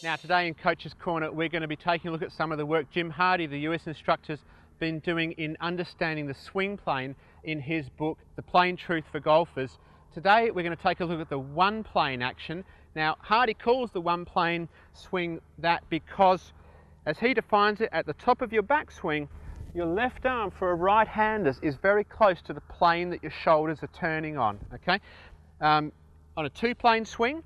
Now today in Coach's Corner we're going to be taking a look at some of the work Jim Hardy, the US instructor, has been doing in understanding the swing plane in his book, The Plane Truth for Golfers. Today we're going to take a look at the one plane action. Now Hardy calls the one plane swing that because, as he defines it, at the top of your backswing, your left arm for a right-hander is very close to the plane that your shoulders are turning on. Okay, on a two-plane swing,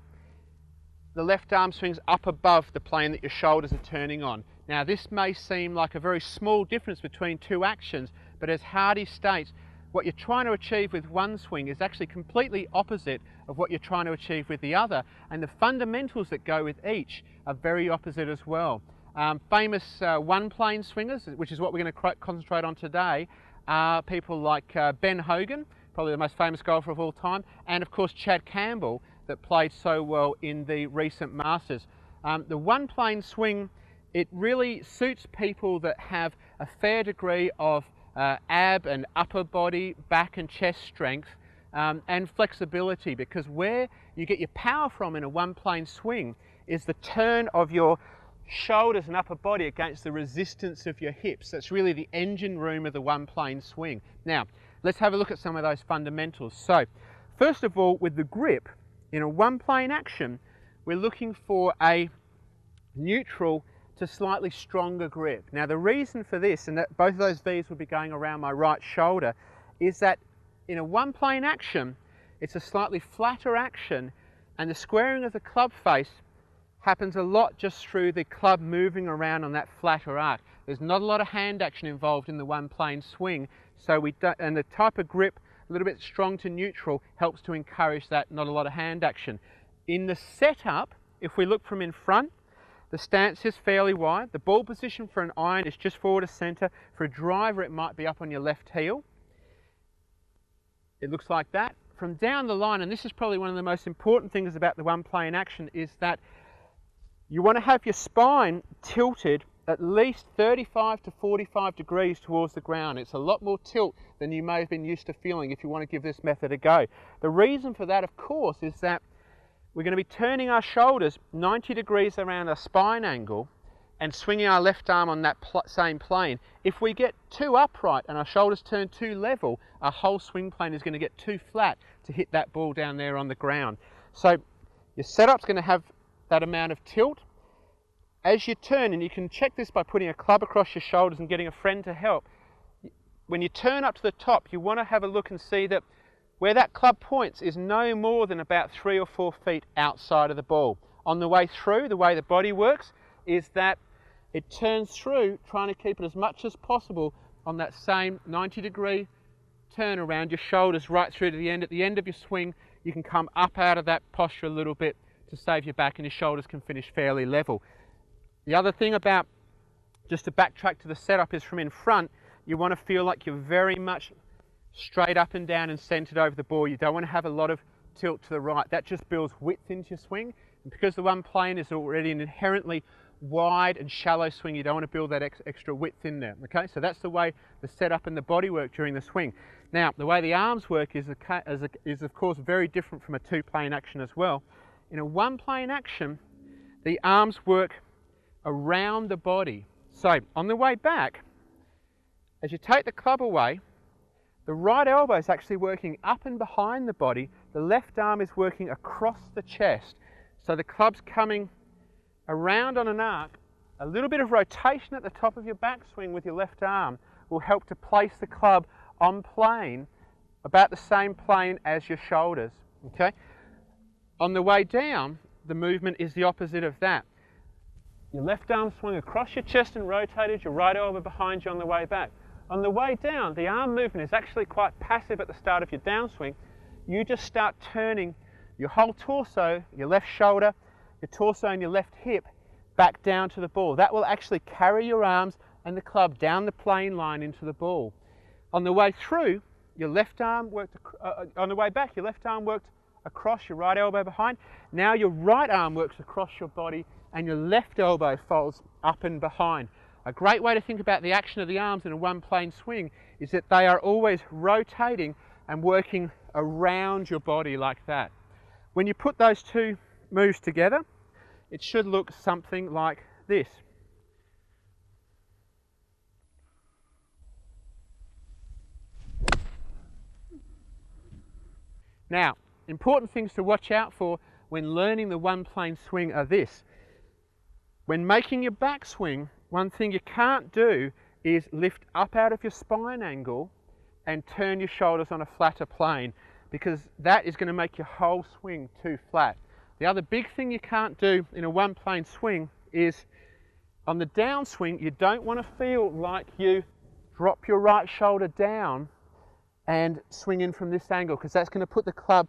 the left arm swings up above the plane that your shoulders are turning on. Now this may seem like a very small difference between two actions, but as Hardy states, what you're trying to achieve with one swing is actually completely opposite of what you're trying to achieve with the other, and the fundamentals that go with each are very opposite as well. Famous one-plane swingers, which is what we're going to concentrate on today, are people like Ben Hogan, probably the most famous golfer of all time, and of course Chad Campbell, that played so well in the recent Masters. The one-plane swing, it really suits people that have a fair degree of ab and upper body, back and chest strength, and flexibility, because where you get your power from in a one-plane swing is the turn of your shoulders and upper body against the resistance of your hips. That's really the engine room of the one-plane swing. Now, let's have a look at some of those fundamentals. So, first of all, with the grip, in a one-plane action, we're looking for a neutral to slightly stronger grip. Now the reason for this, and that both of those V's will be going around my right shoulder, is that in a one-plane action, it's a slightly flatter action, and the squaring of the club face happens a lot just through the club moving around on that flatter arc. There's not a lot of hand action involved in the one-plane swing, so and the type of grip, a little bit strong to neutral, helps to encourage that, not a lot of hand action. In the setup, if we look from in front, the stance is fairly wide. The ball position for an iron is just forward of centre. For a driver, it might be up on your left heel. It looks like that. From down the line, and this is probably one of the most important things about the one-plane action, is that you want to have your spine tilted at least 35 to 45 degrees towards the ground. It's a lot more tilt than you may have been used to feeling if you want to give this method a go. The reason for that, of course, is that we're going to be turning our shoulders 90 degrees around our spine angle and swinging our left arm on that same plane. If we get too upright and our shoulders turn too level, our whole swing plane is going to get too flat to hit that ball down there on the ground. So your setup's going to have that amount of tilt. As you turn, and you can check this by putting a club across your shoulders and getting a friend to help, when you turn up to the top, you want to have a look and see that where that club points is no more than about 3 or 4 feet outside of the ball. On the way through, the way the body works is that it turns through, trying to keep it as much as possible on that same 90-degree turn around your shoulders right through to the end. At the end of your swing, you can come up out of that posture a little bit to save your back, and your shoulders can finish fairly level. The other thing about, just to backtrack to the setup, is from in front, you want to feel like you're very much straight up and down and centered over the ball. You don't want to have a lot of tilt to the right. That just builds width into your swing. And because the one plane is already an inherently wide and shallow swing, you don't want to build that extra width in there. Okay, so that's the way the setup and the body work during the swing. Now, the way the arms work is of course very different from a two-plane action as well. In a one-plane action, the arms work around the body. So on the way back, as you take the club away, the right elbow is actually working up and behind the body. The left arm is working across the chest. So the club's coming around on an arc. A little bit of rotation at the top of your backswing with your left arm will help to place the club on plane, about the same plane as your shoulders. Okay? On the way down, the movement is the opposite of that. Your left arm swung across your chest and rotated, your right elbow behind you on the way back. On the way down, the arm movement is actually quite passive at the start of your downswing. You just start turning your whole torso, your left shoulder, your torso and your left hip back down to the ball. That will actually carry your arms and the club down the plane line into the ball. On the way through, your left arm worked, on the way back, your left arm worked across, your right elbow behind. Now your right arm works across your body and your left elbow folds up and behind. A great way to think about the action of the arms in a one-plane swing is that they are always rotating and working around your body like that. When you put those two moves together, it should look something like this. Now, important things to watch out for when learning the one plane swing are this. When making your backswing, one thing you can't do is lift up out of your spine angle and turn your shoulders on a flatter plane, because that is going to make your whole swing too flat. The other big thing you can't do in a one plane swing is on the downswing, you don't want to feel like you drop your right shoulder down and swing in from this angle, because that's going to put the club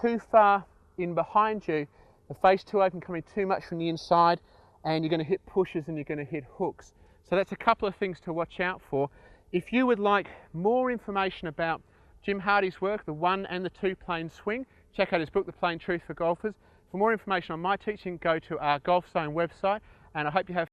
too far in behind you, the face too open, coming too much from the inside, and you're going to hit pushes and you're going to hit hooks. So that's a couple of things to watch out for. If you would like more information about Jim Hardy's work, the one and the two plane swing, check out his book, The Plain Truth for Golfers. For more information on my teaching, go to our GolfZone website, and I hope you have